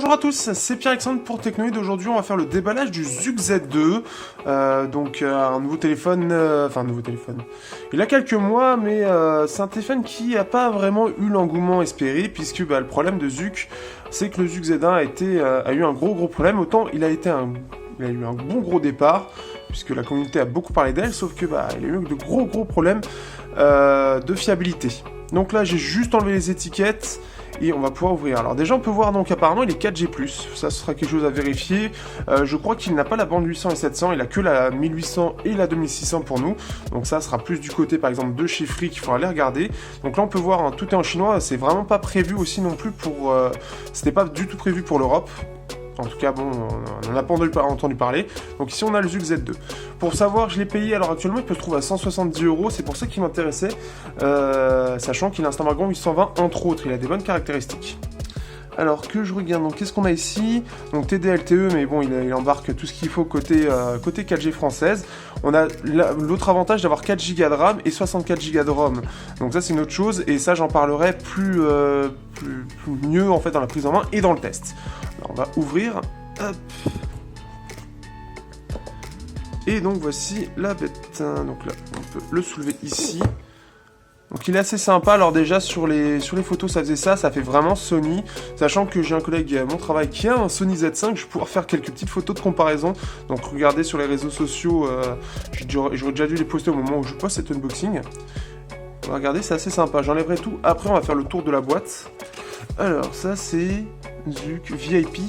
Bonjour à tous, c'est Pierre-Alexandre pour Technoid. Aujourd'hui, on va faire le déballage du Zug Z2. Un nouveau téléphone. Il a quelques mois, mais c'est un téléphone qui n'a pas vraiment eu l'engouement espéré, puisque le problème de Zug, c'est que le Zug Z1 a eu un gros problème. Autant il a eu un bon gros départ, puisque la communauté a beaucoup parlé d'elle, sauf que il a eu de gros problèmes de fiabilité. Donc là, j'ai juste enlevé les étiquettes. Et on va pouvoir ouvrir. Alors déjà on peut voir donc apparemment il est 4G+, ça sera quelque chose à vérifier. Je crois qu'il n'a pas la bande 800 et 700, il a que la 1800 et la 2600 pour nous. Donc ça sera plus du côté par exemple de chez Free qu'il faudra aller regarder. Donc là on peut voir, hein, tout est en chinois, c'est vraiment pas prévu aussi non plus pour... C'était pas du tout prévu pour l'Europe. En tout cas, bon, on n'en a pas entendu parler. Donc ici, on a le Zug Z2. Pour savoir, je l'ai payé, alors actuellement, il peut se trouver à 170 €. C'est pour ça qu'il m'intéressait, sachant qu'il a un Snapdragon 820, entre autres. Il a des bonnes caractéristiques. Alors, que je regarde, donc qu'est-ce qu'on a ici? Donc TD-LTE, mais bon, il embarque tout ce qu'il faut côté 4G française. On a l'autre avantage d'avoir 4 Go de RAM et 64 Go de ROM. Donc ça, c'est une autre chose, et ça, j'en parlerai plus mieux, en fait, dans la prise en main et dans le test. Alors, on va ouvrir. Hop. Et donc, voici la bête. Donc là, on peut le soulever ici. Donc il est assez sympa. Alors déjà sur les photos ça faisait ça fait vraiment Sony, sachant que j'ai un collègue à mon travail qui a un Sony Z5, je vais pouvoir faire quelques petites photos de comparaison. Donc regardez sur les réseaux sociaux, j'aurais déjà dû les poster au moment où je poste cet unboxing. Regardez, c'est assez sympa, j'enlèverai tout, après on va faire le tour de la boîte. Alors ça c'est Zug VIP.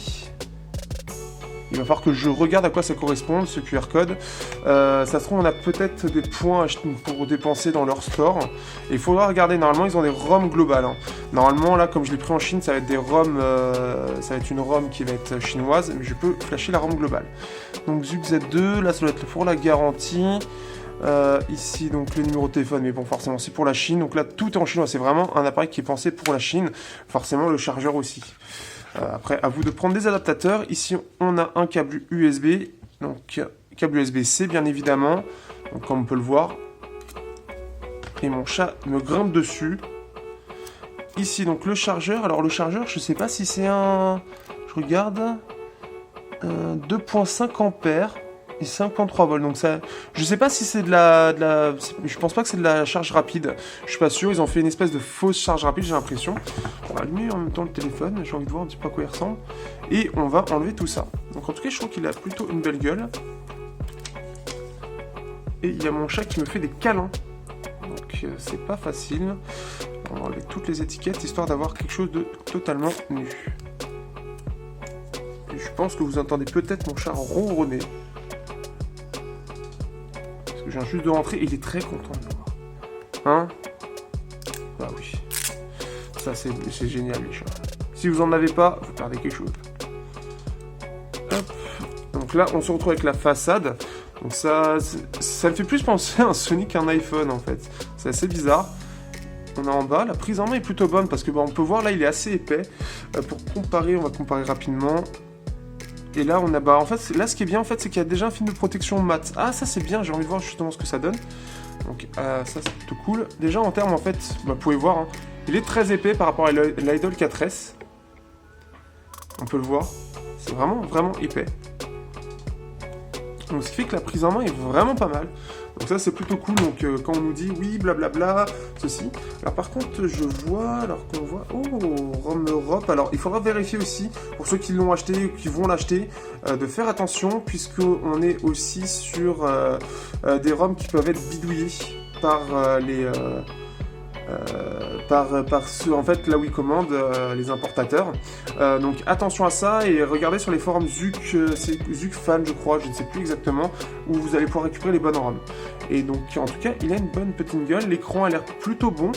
Il va falloir que je regarde à quoi ça correspond, ce QR code. Ça se trouve, on a peut-être des points pour dépenser dans leur store. Et il faudra regarder, normalement, ils ont des ROM globales. Hein. Normalement, là, comme je l'ai pris en Chine, ça va être des ROM, ça va être une ROM qui va être chinoise, mais je peux flasher la ROM globale. Donc, Zug Z2, là, ça doit être pour la garantie. Ici, donc, le numéro de téléphone, mais bon, forcément, c'est pour la Chine. Donc là, tout est en chinois. C'est vraiment un appareil qui est pensé pour la Chine. Forcément, le chargeur aussi. Après, à vous de prendre des adaptateurs. Ici, on a un câble USB, donc câble USB-C bien évidemment, donc comme on peut le voir. Et mon chat me grimpe dessus. Ici, donc le chargeur. Alors le chargeur, je sais pas si c'est un... Je regarde... 2.5 ampères et 53 volts. Donc ça, je sais pas si c'est de la... Je pense pas que c'est de la charge rapide. Je suis pas sûr. Ils ont fait une espèce de fausse charge rapide, j'ai l'impression. On va allumer en même temps le téléphone. J'ai envie de voir un petit peu à quoi il ressemble. Et on va enlever tout ça. Donc en tout cas, je trouve qu'il a plutôt une belle gueule. Et il y a mon chat qui me fait des câlins. Donc c'est pas facile. On va enlever toutes les étiquettes histoire d'avoir quelque chose de totalement nu. Et je pense que vous entendez peut-être mon chat ronronner. Je viens juste de rentrer et il est très content de me voir. Hein? Bah oui. Ça c'est génial les chats. Si vous en avez pas, vous perdez quelque chose. Hop. Donc là on se retrouve avec la façade. Donc ça me fait plus penser à un Sony qu'un iPhone en fait. C'est assez bizarre. On a en bas, la prise en main est plutôt bonne parce que on peut voir là il est assez épais. Pour comparer, on va comparer rapidement. Et là, on a, en fait, là, ce qui est bien, en fait, c'est qu'il y a déjà un film de protection mat. Ah, ça, c'est bien, j'ai envie de voir justement ce que ça donne. Donc, ça, c'est plutôt cool. Déjà, en termes, en fait, vous pouvez voir, hein, il est très épais par rapport à l'Idol 4S. On peut le voir. C'est vraiment épais. Donc, ce qui fait que la prise en main est vraiment pas mal. Donc ça, c'est plutôt cool. Donc, quand on nous dit, oui, blablabla, ceci. Alors, par contre, je vois, alors qu'on voit, oh, ROM Europe. Alors, il faudra vérifier aussi, pour ceux qui l'ont acheté ou qui vont l'acheter, de faire attention, puisqu'on est aussi sur des ROM qui peuvent être bidouillés par par ceux, en fait, là où ils commandent les importateurs. Donc attention à ça et regardez sur les forums Zug, c'est Zug Fan je crois, je ne sais plus exactement, où vous allez pouvoir récupérer les bonnes ROM. Et donc en tout cas il a une bonne petite gueule, l'écran a l'air plutôt bon,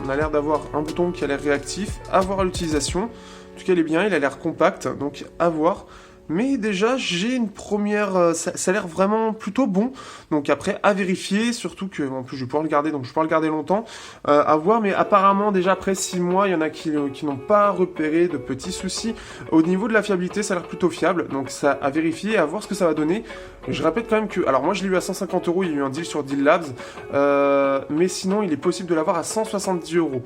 on a l'air d'avoir un bouton qui a l'air réactif, à voir à l'utilisation. En tout cas il est bien, il a l'air compact, donc à voir. Mais déjà, j'ai une première... ça a l'air vraiment plutôt bon. Donc après, à vérifier, surtout que en plus je vais pouvoir le garder, donc je vais pouvoir le garder longtemps. À voir, mais apparemment déjà après 6 mois, il y en a qui n'ont pas repéré de petits soucis. Au niveau de la fiabilité, ça a l'air plutôt fiable. Donc ça à vérifier, à voir ce que ça va donner. Je répète quand même que... Alors moi je l'ai eu à 150 euros, il y a eu un deal sur Deal Labs. Mais sinon, il est possible de l'avoir à 170 euros.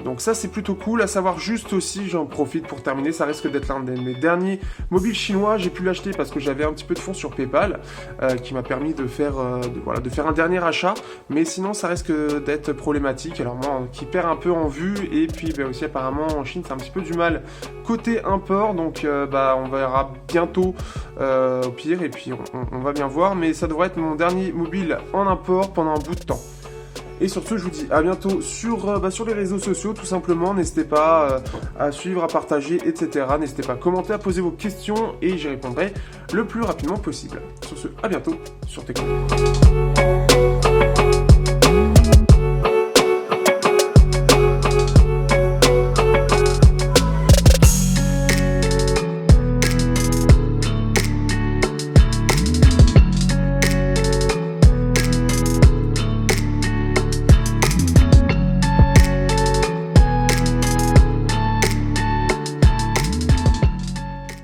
Donc ça c'est plutôt cool. À savoir juste aussi, j'en profite pour terminer, ça risque d'être l'un de mes derniers mobiles chinois. J'ai pu l'acheter parce que j'avais un petit peu de fonds sur PayPal qui m'a permis de faire, de faire un dernier achat. Mais sinon ça risque d'être problématique. Alors moi qui perds un peu en vue, et puis aussi apparemment en Chine c'est un petit peu du mal côté import. Donc on verra bientôt au pire, et puis on va bien voir. Mais ça devrait être mon dernier mobile en import pendant un bout de temps. Et sur ce, je vous dis à bientôt sur les réseaux sociaux, tout simplement. N'hésitez pas à suivre, à partager, etc. N'hésitez pas à commenter, à poser vos questions, et j'y répondrai le plus rapidement possible. Sur ce, à bientôt sur Techno.